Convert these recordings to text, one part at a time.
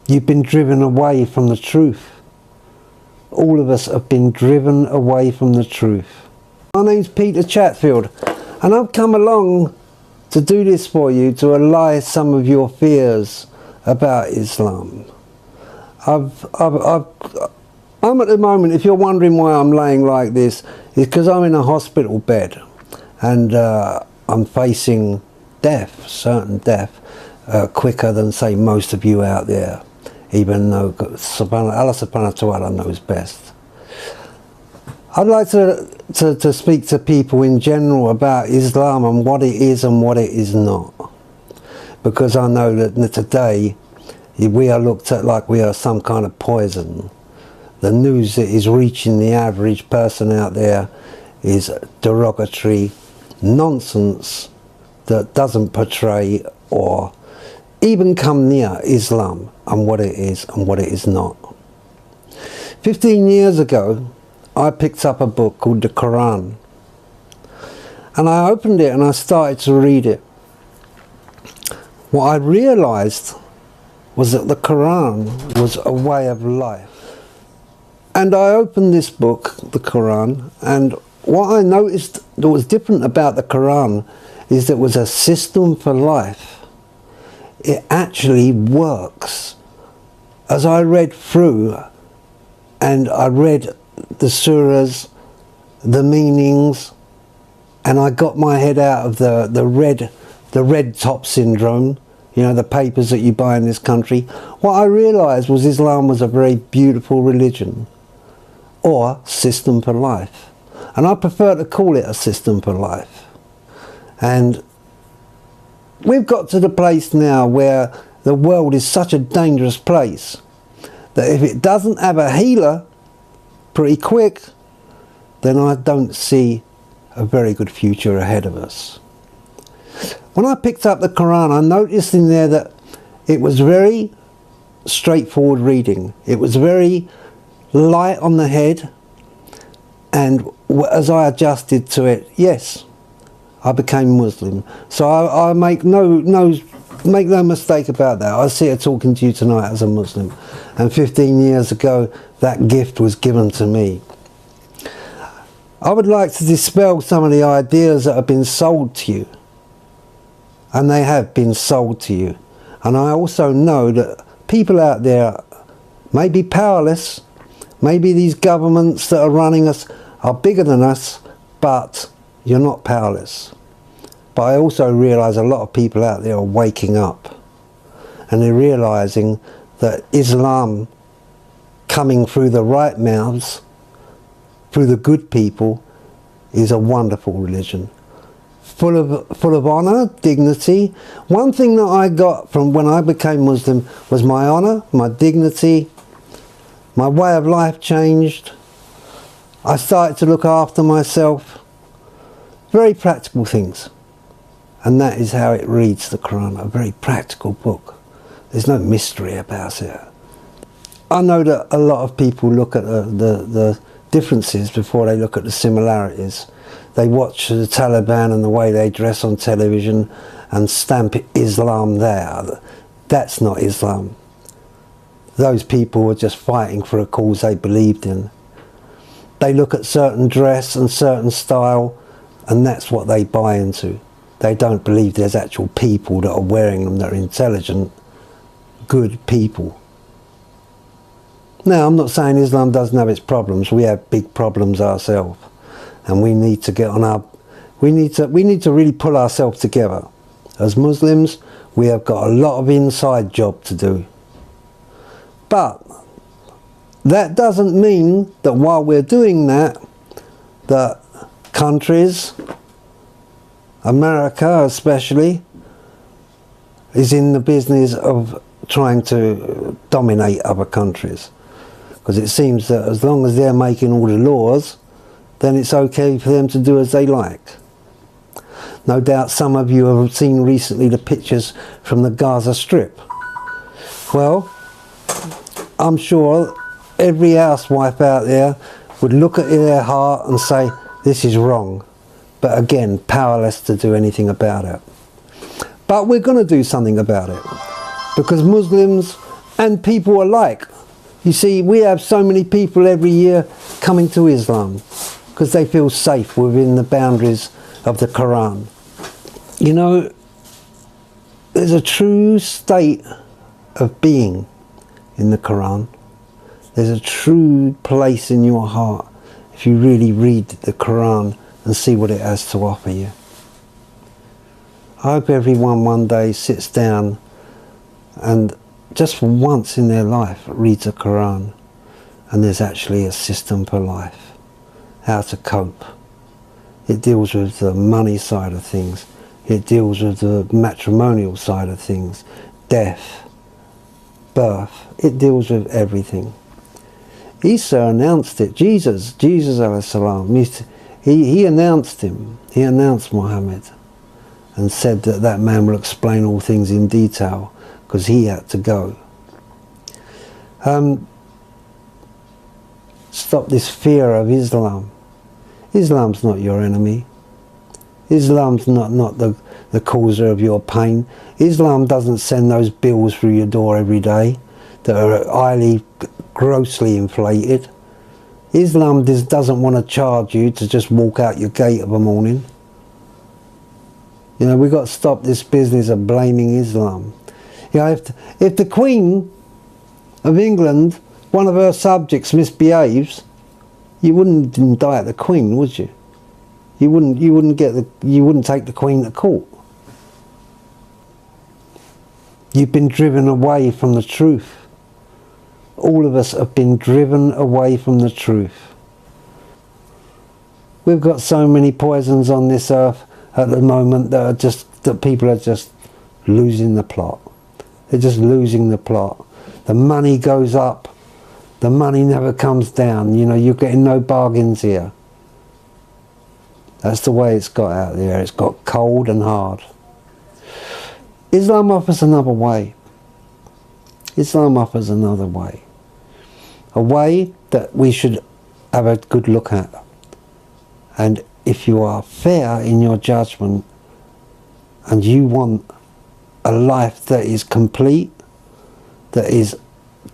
You've been driven away from the truth. All of us have been driven away from the truth. My name's Peter Chatfield, and I've come along to do this for you, to allay some of your fears about Islam. I'm at the moment, if you're wondering why I'm laying like this, it's because I'm in a hospital bed and I'm facing death, certain death, quicker than, say, most of you out there, even though Allah subhanahu wa ta'ala knows best. I'd like to speak to people in general about Islam and what it is and what it is not, because I know that today we are looked at like we are some kind of poison. The news that is reaching the average person out there is derogatory nonsense that doesn't portray or even come near Islam and what it is and what it is not. 15 years ago, I picked up a book called the Quran, and I opened it and I started to read it. What I realized was that the Quran was a way of life. And I opened this book, the Quran, and what I noticed that was different about the Quran is that it was a system for life. It actually works. As I read through, and I read the surahs, the meanings, and I got my head out of the red top syndrome, you know, the papers that you buy in this country. What I realized was Islam was a very beautiful religion, or system for life. And I prefer to call it a system for life. And we've got to the place now where the world is such a dangerous place that if it doesn't have a healer pretty quick, then I don't see a very good future ahead of us. When I picked up the Quran, I noticed in there that it was very straightforward reading. It was very light on the head, and as I adjusted to it, yes, I became Muslim. So I make no mistake about that. I sit here talking to you tonight as a Muslim, and 15 years ago that gift was given to me. I would like to dispel some of the ideas that have been sold to you, and they have been sold to you. And I also know that people out there may be powerless, maybe these governments that are running us are bigger than us, but you're not powerless. But I also realise a lot of people out there are waking up, and they're realising that Islam coming through the right mouths, through the good people, is a wonderful religion. Full of honour, dignity. One thing that I got from when I became Muslim was my honour, my dignity, my way of life changed. I started to look after myself. Very practical things. And that is how it reads, the Quran, a very practical book. There's no mystery about it. I know that a lot of people look at the differences before they look at the similarities. They watch the Taliban and the way they dress on television and stamp Islam there. That's not Islam. Those people were just fighting for a cause they believed in. They look at certain dress and certain style, and that's what they buy into. They don't believe there's actual people that are wearing them that are intelligent, good people. Now, I'm not saying Islam doesn't have its problems. We have big problems ourselves, and we need to get on our. We need to really pull ourselves together. As Muslims, we have got a lot of inside job to do. But that doesn't mean that while we're doing that, that countries, America especially, is in the business of trying to dominate other countries. Because it seems that as long as they're making all the laws, then it's okay for them to do as they like. No doubt some of you have seen recently the pictures from the Gaza Strip. Well, I'm sure every housewife out there would look at their heart and say, this is wrong. But again, powerless to do anything about it. But we're going to do something about it. Because Muslims and people alike. You see, we have so many people every year coming to Islam because they feel safe within the boundaries of the Quran. You know, there's a true state of being in the Quran. There's a true place in your heart if you really read the Quran and see what it has to offer you. I hope everyone one day sits down and just for once in their life reads the Quran, and there's actually a system for life, how to cope. It deals with the money side of things, it deals with the matrimonial side of things, death, birth, it deals with everything. Isa announced it, Jesus alayhi salam, he announced him, he announced Muhammad, and said that that man will explain all things in detail, because he had to go. Stop this fear of Islam. Islam's not your enemy. Islam's not the causer of your pain. Islam doesn't send those bills through your door every day that are grossly inflated. Islam just doesn't want to charge you to just walk out your gate of a morning. You know, we've got to stop this business of blaming Islam. You know, if the Queen of England, one of her subjects misbehaves, you wouldn't indict the Queen, would you? You wouldn't take the Queen to court. You've been driven away from the truth. All of us have been driven away from the truth. We've got so many poisons on this earth at the moment that people are just losing the plot. They're just losing the plot. The money goes up. The money never comes down. You know, you're getting no bargains here. That's the way it's got out there. It's got cold and hard. Islam offers another way. Islam offers another way. A way that we should have a good look at. And if you are fair in your judgment and you want a life that is complete, that is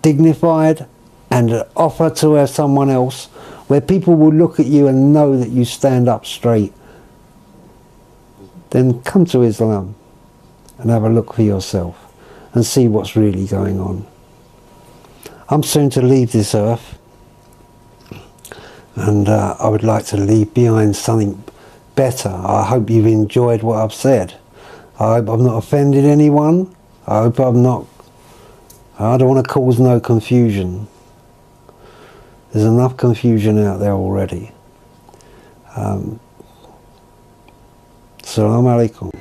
dignified, and an offer to someone else, where people will look at you and know that you stand up straight, then come to Islam and have a look for yourself and see what's really going on. I'm soon to leave this earth, and I would like to leave behind something better. I hope you've enjoyed what I've said. I hope I've not offended anyone. I hope I don't want to cause no confusion. There's enough confusion out there already. Assalamu alaikum.